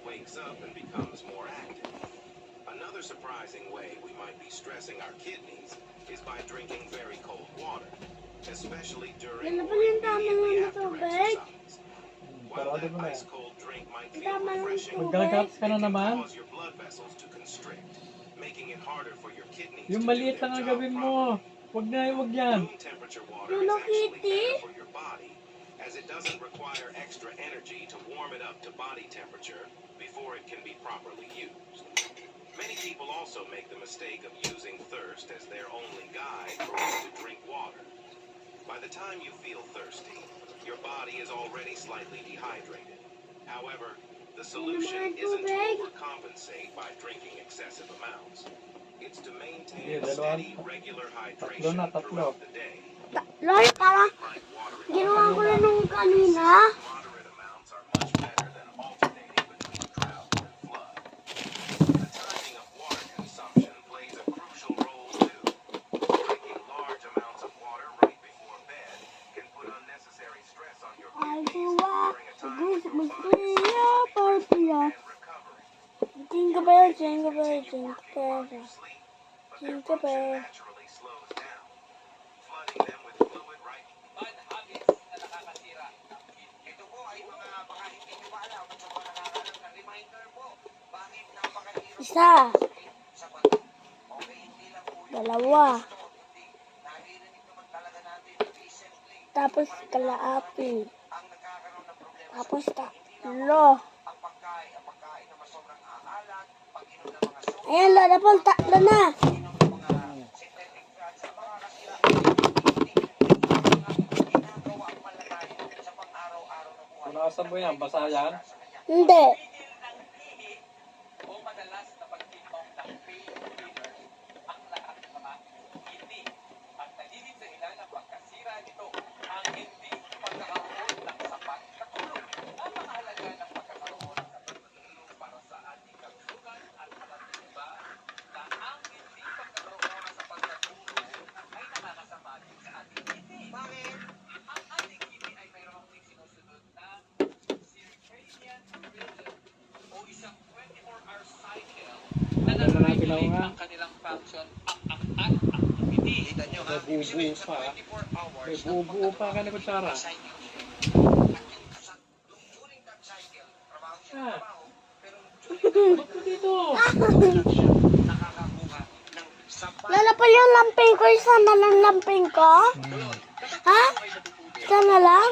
wakes up and becomes more active. Another surprising way we might be stressing our kidneys is by drinking very cold water, especially during or immediately after exercise. While that ice-cold drink might feel refreshing, it can cause your blood vessels to constrict, making it harder for your kidneys to do their job properly. Room temperature water is actually better for your body, as it doesn't require extra energy to warm it up to body temperature before it can be properly used. Many people also make the mistake of using thirst as their only guide for when to drink water. By the time you feel thirsty, your body is already slightly dehydrated. However, the solution isn't to overcompensate by drinking excessive amounts. It's to maintain steady, regular hydration throughout the day. Lol, parang ginawa ko na nung kanina. Moderate amounts are much better than alternating between drought and flood. The timing of water consumption plays a crucial role too. Drinking large amounts of water right before bed can put unnecessary stress on your kidneys during a time when your body is supposed to be resting and recovering. Jingle bell, jingle bell, Continue jingle working while bell. you sleep, but their Jingle function bell. naturally slows down. Flooding them with fluid right. Bad habits na nakakasira ng kidney. Ito po ay mga baka hindi nyo ba alam sa mga nakakaroon ng reminder po. Bakit napakahirap Isa, sa bato? Okay, hindi lang po yun. dalawa, Hindi. Naririnig naman talaga natin recently tapos kalahati, ang nagkakaroon ng problema tapos sa kidney. tatlo. Ang pagkain na masobrang aalat, pag-inom ng mga soda, Ayan, Lola Paul, tatlo na. pag-inom ng mga synthetic drugs, ang makakasira ng kidney. Hindi ginagawa ang malalayo sa pang-araw-araw na buhay. Punasan mo yan, basa yan. Hindi. Pigil ng ihi o madalas na pagtimbang ng painkillers ang lahat ng mga kidney. At nagiging dahilan ng pagkasira nito ang hindi pagkakaroon ng sapat na tulog. Ang mahalaga ng pagkakaroon ng sapat na tulog para sa ating kalusugan at alam din ba na ang hindi pagkakaroon ng sapat na tulog ay nakakasama din sa ating kidney. Bakit? Ang ating kidney ay mayroong sinusunod na circadian rhythm o isang 24-hour cycle na nare-regulate ang kanilang function at activity. Kita nyo ha? Ibig sabihin sa 24 hours May bubuo pa ka na kutsara. cycle. During that cycle, trabaho siya ng trabaho, pero Dito. nakakakuha ng sapat Lola Paul, yung lamping ko, isa na lang lamping ko. Ha? Isa na lang?